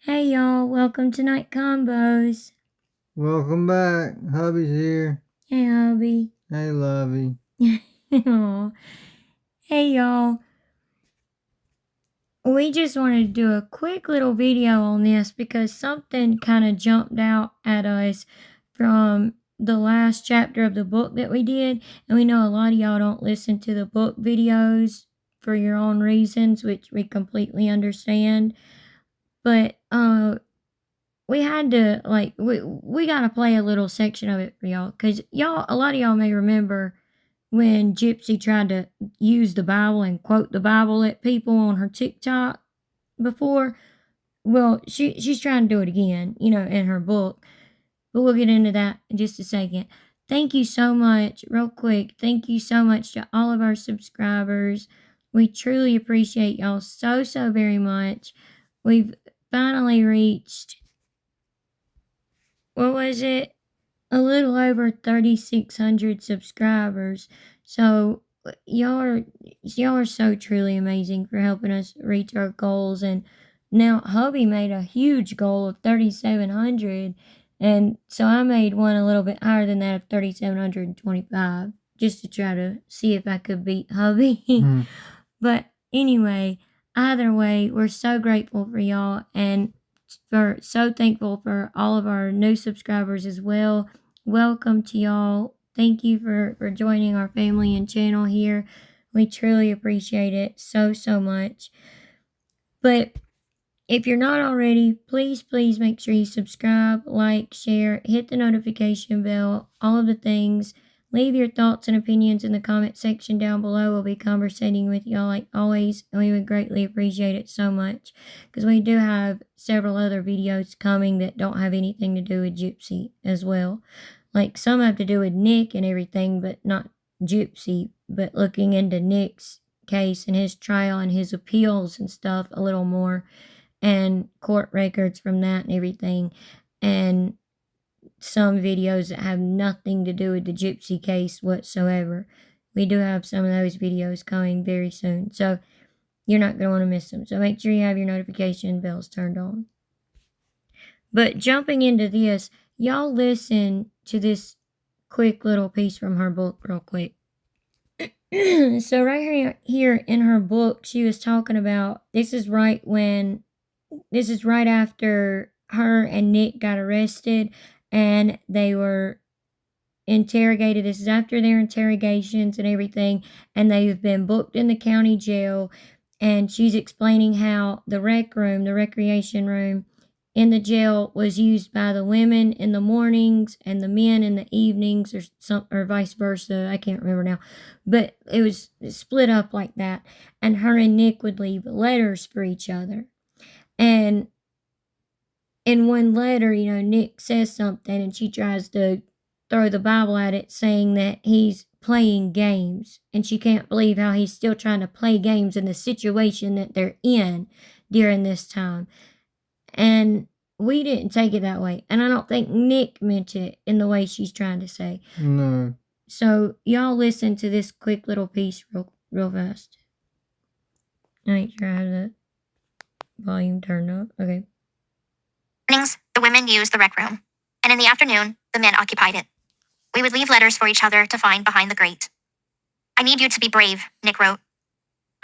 Hey y'all, welcome to Night Combos. Welcome back. Hubby's here. Hey hubby. Hey, Lovey. Aw. Hey y'all. We just wanted to do a quick little video on this because something kind of jumped out at us from the last chapter of the book that we did. And we know a lot of y'all don't listen to the book videos for your own reasons, which we completely understand. But we had to we gotta play a little section of it for y'all, because a lot of y'all may remember when Gypsy tried to use the Bible and quote the Bible at people on her TikTok before. Well, she's trying to do it again, in her book. But we'll get into that in just a second. Thank you so much, real quick. Thank you so much to all of our subscribers. We truly appreciate y'all so very much. We've finally reached, what was it? A little over 3,600 subscribers. So y'all are so truly amazing for helping us reach our goals. And now hubby made a huge goal of 3,700, and so I made one a little bit higher than that of 3,725, just to try to see if I could beat hubby. But anyway, either way, we're so grateful for y'all, and so thankful for all of our new subscribers as well. Welcome to y'all. Thank you for joining our family and channel here. We truly appreciate it so much. But if you're not already, please make sure you subscribe, like, share, hit the notification bell, all of the things. Leave your thoughts and opinions in the comment section down below. We'll be conversating with y'all like always, and we would greatly appreciate it so much, because we do have several other videos coming that don't have anything to do with Gypsy as well. Like, some have to do with Nick and everything, but not Gypsy, but looking into Nick's case and his trial and his appeals and stuff a little more, and court records from that and everything, and some videos that have nothing to do with the Gypsy case whatsoever. We do have some of those videos coming very soon, so you're not going to want to miss them. So make sure you have your notification bells turned on. But jumping into this, y'all listen to this quick little piece from her book real quick. So right here in her book, she was talking about, this is right after her and Nick got arrested and they were interrogated. This is after their interrogations and everything, and they've been booked in the county jail. And she's explaining how the recreation room in the jail was used by the women in the mornings and the men in the evenings, or vice versa. I can't remember now, but it was split up like that. And her and Nick would leave letters for each other. And in one letter, Nick says something and she tries to throw the Bible at it, saying that he's playing games. And she can't believe how he's still trying to play games in the situation that they're in during this time. And we didn't take it that way. And I don't think Nick meant it in the way she's trying to say. No. So y'all listen to this quick little piece real fast. Make sure I have the volume turned up. Okay. Mornings, the women used the rec room, and in the afternoon, the men occupied it. We would leave letters for each other to find behind the grate. I need you to be brave, Nick wrote.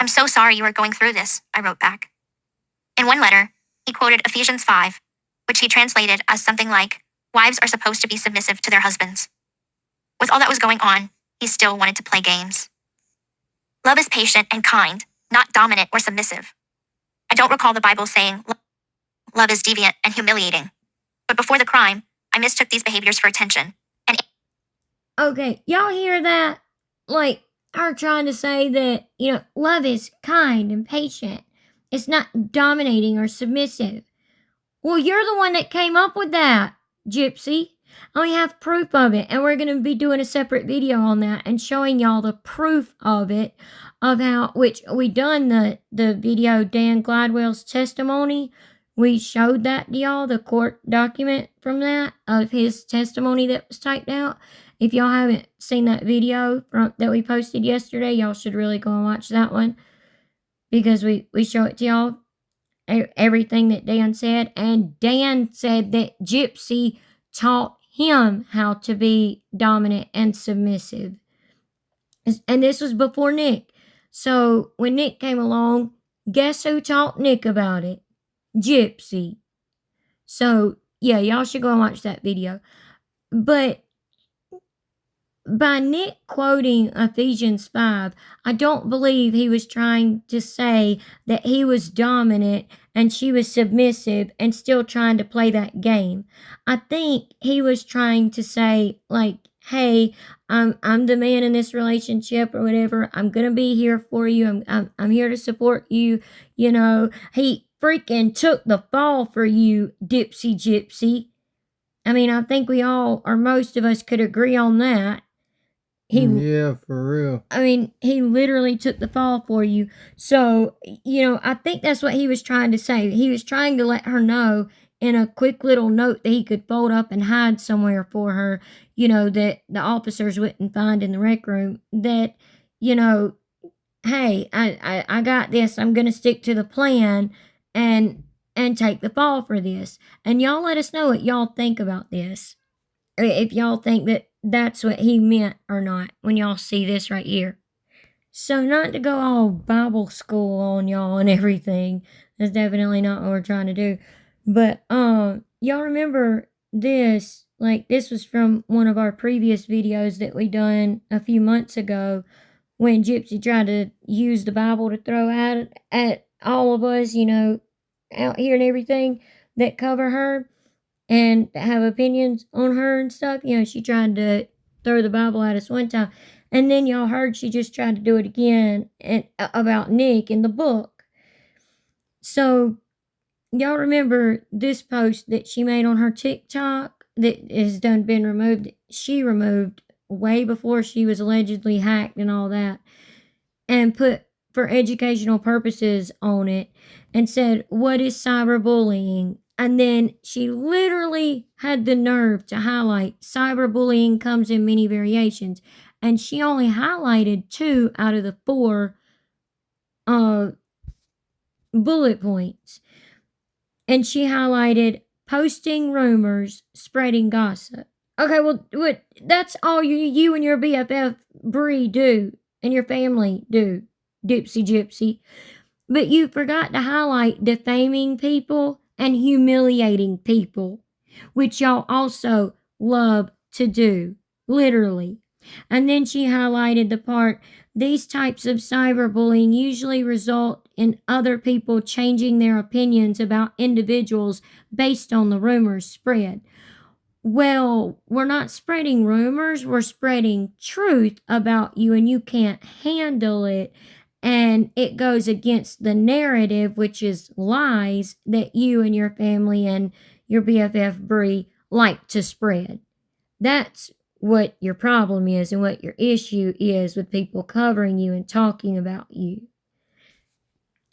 I'm so sorry you are going through this, I wrote back. In one letter, he quoted Ephesians 5, which he translated as something like, wives are supposed to be submissive to their husbands. With all that was going on, he still wanted to play games. Love is patient and kind, not dominant or submissive. I don't recall the Bible saying love is deviant and humiliating. But before the crime, I mistook these behaviors for attention. Okay, y'all hear that? Like, her trying to say that, love is kind and patient. It's not dominating or submissive. Well, you're the one that came up with that, Gypsy. And we have proof of it, and we're going to be doing a separate video on that and showing y'all the proof of it, of how, which we done the video, Dan Gladwell's testimony. We showed that to y'all, the court document from that, of his testimony that was typed out. If y'all haven't seen that video that we posted yesterday, y'all should really go and watch that one, because we show it to y'all. everything that Dan said, and Dan said that Gypsy taught him how to be dominant and submissive. And this was before Nick. So when Nick came along, guess who taught Nick about it? Gypsy. So yeah, y'all should go and watch that video. But by Nick quoting Ephesians 5, I don't believe he was trying to say that he was dominant and she was submissive and still trying to play that game. I think he was trying to say, like, hey, I'm the man in this relationship or whatever. I'm gonna be here for you. I'm here to support you. You know, he freaking took the fall for you, Dipsy Gypsy. I mean, I think we all, or most of us, could agree on that. Yeah, for real. I mean, he literally took the fall for you. So, you know, I think that's what he was trying to say. He was trying to let her know in a quick little note that he could fold up and hide somewhere for her, you know, that the officers wouldn't find in the rec room, that, you know, hey, I got this. I'm going to stick to the plan and take the fall for this. And y'all let us know what y'all think about this. If y'all think that that's what he meant or not when y'all see this right here. So, not to go all Bible school on y'all and everything, that's definitely not what we're trying to do. But y'all remember this? Like, this was from one of our previous videos that we done a few months ago, when Gypsy tried to use the Bible to throw at all of us, you know, out here and everything that cover her and have opinions on her and stuff. You know, she tried to throw the Bible at us one time. And then y'all heard she just tried to do it again and about Nick in the book. So y'all remember this post that she made on her TikTok that has been removed? She removed way before she was allegedly hacked and all that, and put for educational purposes on it and said, "What is cyberbullying?" And then she literally had the nerve to highlight cyberbullying comes in many variations. And she only highlighted 2 out of the 4 bullet points. And she highlighted posting rumors, spreading gossip. Okay, well, that's all you and your BFF Bree do, and your family do, Dipsy Gypsy. But you forgot to highlight defaming people and humiliating people, which y'all also love to do, literally. And then she highlighted the part, these types of cyberbullying usually result in other people changing their opinions about individuals based on the rumors spread. Well, we're not spreading rumors, we're spreading truth about you, and you can't handle it. And it goes against the narrative, which is lies, that you and your family and your BFF Bree like to spread. That's what your problem is and what your issue is with people covering you and talking about you.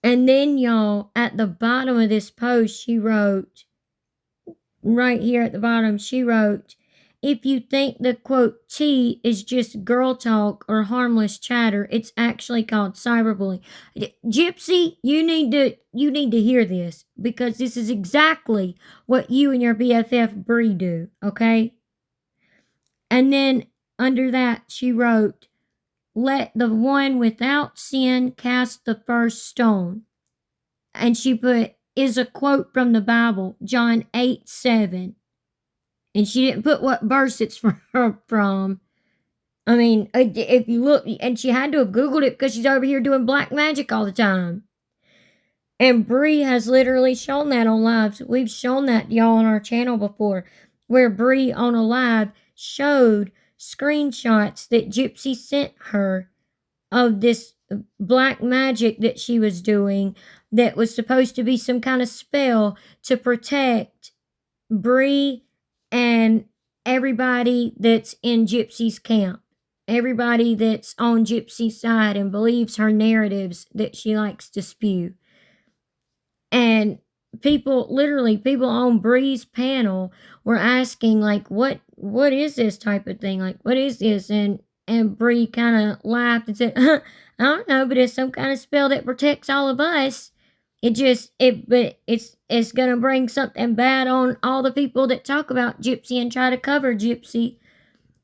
And then, y'all, at the bottom of this post, she wrote, right here at the bottom, she wrote, if you think the quote tea is just girl talk or harmless chatter, it's actually called cyberbullying. Gypsy, you need to hear this, because this is exactly what you and your BFF Bree do, okay? And then under that, she wrote, let the one without sin cast the first stone. And she put, is a quote from the Bible, John 8:7. And she didn't put what verse it's from. I mean, if you look, and she had to have Googled it because she's over here doing black magic all the time. And Bree has literally shown that on lives. We've shown that y'all on our channel before, where Bree on a live showed screenshots that Gypsy sent her of this black magic that she was doing that was supposed to be some kind of spell to protect Bree and everybody that's in Gypsy's camp. Everybody that's on Gypsy's side and believes her narratives that she likes to spew. And people on Bree's panel were asking, like, what is this type of thing? Like, what is this? And Bree kind of laughed and said, I don't know, but it's some kind of spell that protects all of us. but it's gonna bring something bad on all the people that talk about Gypsy and try to cover Gypsy.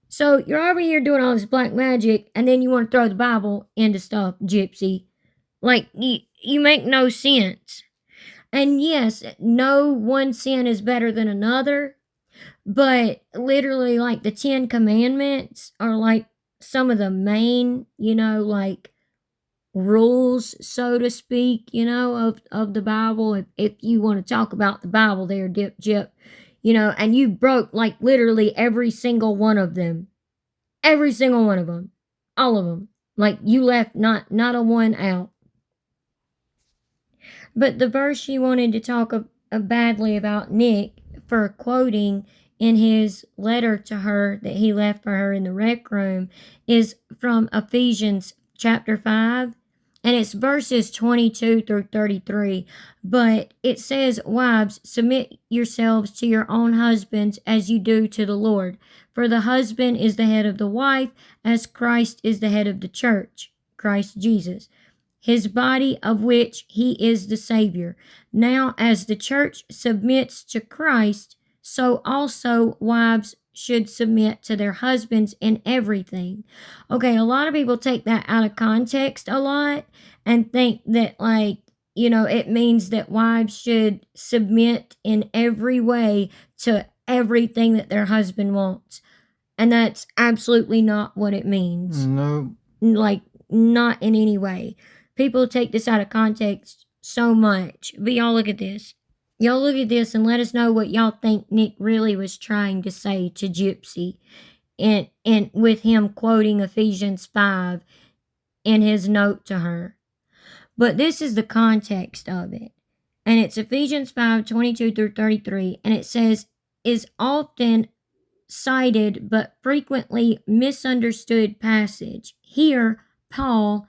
So you're over here doing all this black magic, and then you want to throw the Bible into stuff, Gypsy. Like, you make no sense. And yes, no one sin is better than another, but literally, like, the 10 Commandments are like some of the main, like, rules, so to speak, of the Bible. If you want to talk about the Bible there, Gyp, and you broke like literally every single one of them. Every single one of them. All of them. Like, you left not a one out. But the verse she wanted to talk badly about Nick for quoting in his letter to her that he left for her in the rec room is from Ephesians chapter 5, and it's verses 22 through 33. But it says, "Wives, submit yourselves to your own husbands as you do to the Lord. For the husband is the head of the wife, as Christ is the head of the church," Christ Jesus, "his body, of which he is the Savior. Now, as the church submits to Christ, so also wives should submit to their husbands in everything." Okay, a lot of people take that out of context a lot and think that, like, it means that wives should submit in every way to everything that their husband wants. And that's absolutely not what it means. No. Like, not in any way. People take this out of context so much. But y'all look at this. Y'all look at this and let us know what y'all think Nick really was trying to say to Gypsy. And with him quoting Ephesians 5 in his note to her. But this is the context of it. And it's Ephesians 5, 22 through 33. And it says, "Is often cited but frequently misunderstood passage." Here, Paul,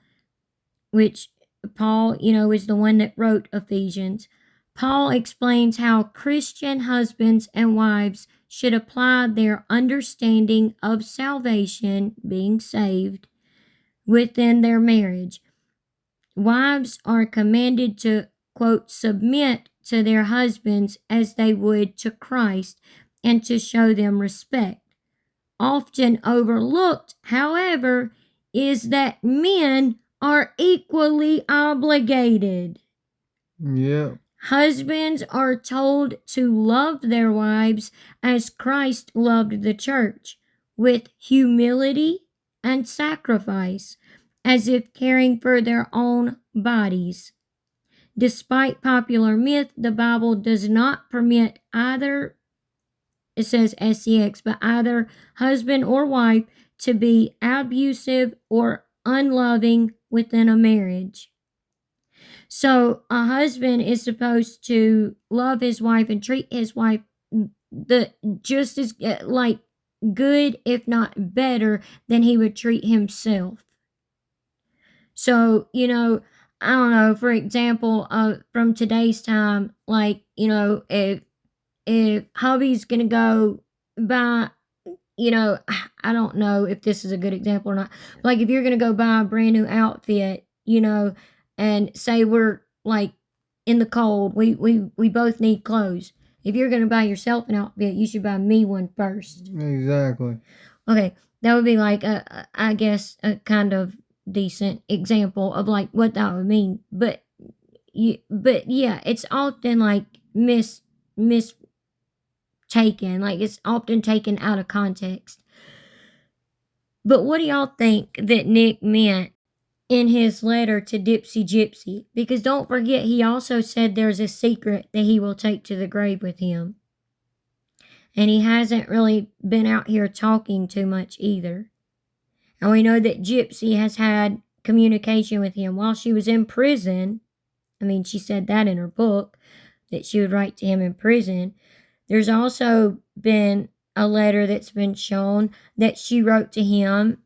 is the one that wrote Ephesians. Paul explains how Christian husbands and wives should apply their understanding of salvation, being saved, within their marriage. Wives are commanded to, quote, "submit to their husbands as they would to Christ, and to show them respect." Often overlooked, however, is that men are equally obligated. Yeah. Husbands are told to love their wives as Christ loved the church, with humility and sacrifice, as if caring for their own bodies. Despite popular myth, the Bible does not permit either, it says SCX, but either husband or wife to be abusive or unloving within a marriage. So a husband is supposed to love his wife and treat his wife just as like good, if not better, than he would treat himself. So, I don't know, for example, from today's time, like, if hubby's gonna go buy, I don't know if this is a good example or not. Like, if you're gonna go buy a brand new outfit, and say we're like in the cold, we both need clothes. If you're gonna buy yourself an outfit, you should buy me one first. Exactly. Okay, that would be like I guess a kind of decent example of like what that would mean. But yeah, it's often like mistaken. Like, it's often taken out of context. But what do y'all think that Nick meant in his letter to Gypsy? Because don't forget, he also said there's a secret that he will take to the grave with him. And he hasn't really been out here talking too much either. And we know that Gypsy has had communication with him while she was in prison. I mean, she said that in her book, that she would write to him in prison. There's also been a letter that's been shown that she wrote to him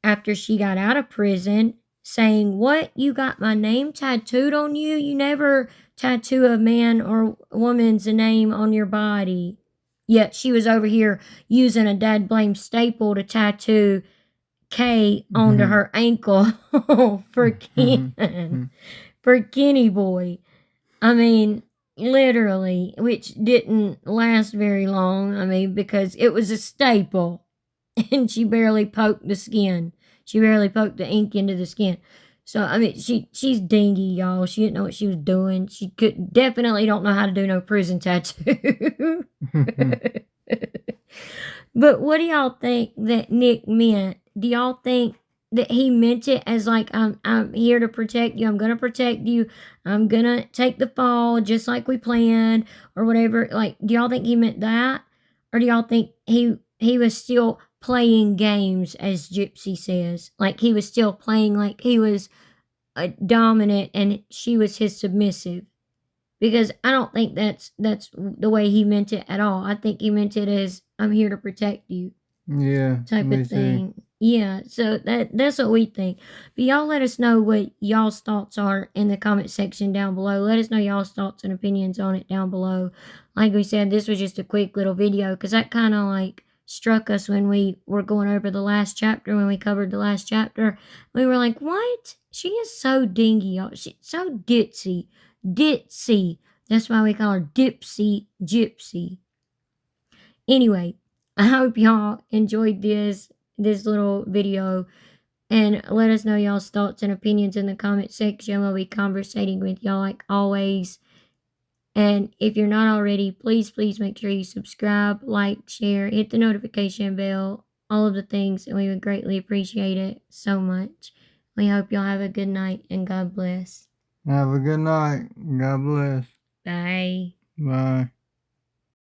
after she got out of prison, saying, "What? You got my name tattooed on you? You never tattoo a man or woman's name on your body." Yet she was over here using a dad blame staple to tattoo K onto her ankle for Ken, for Kenny boy. I mean, literally, which didn't last very long. I mean, because it was a staple and she barely poked the skin. She barely poked the ink into the skin. So I mean, she's dingy, y'all. She didn't know what she was doing. She definitely don't know how to do no prison tattoo. But what do y'all think that Nick meant? Do y'all think that he meant it as like I'm here to protect you. I'm gonna protect you. I'm gonna take the fall just like we planned or whatever. Like, do y'all think he meant that, or do y'all think he was still playing games, as Gypsy says? Like he was still playing like he was dominant and she was his submissive? Because I don't think that's the way he meant it at all. I think he meant it as I'm here to protect you Yeah, type me of too. thing. Yeah, so that's what we think. But y'all let us know what y'all's thoughts are in the comment section down below. Let us know y'all's thoughts and opinions on it down below. Like we said, this was just a quick little video because that kind of like struck us when we were going over the last chapter, when we covered the last chapter. We were like, what? She is so dingy, y'all. She's so ditzy. Ditzy. That's why we call her Dipsy Gypsy. Anyway, I hope y'all enjoyed this little video, and let us know y'all's thoughts and opinions in the comment section. We'll be conversating with y'all like always. And if you're not already, please make sure you subscribe, like, share, hit the notification bell, all of the things, and we would greatly appreciate it so much. We hope y'all have a good night and God bless. Have a good night. God bless. Bye. Bye.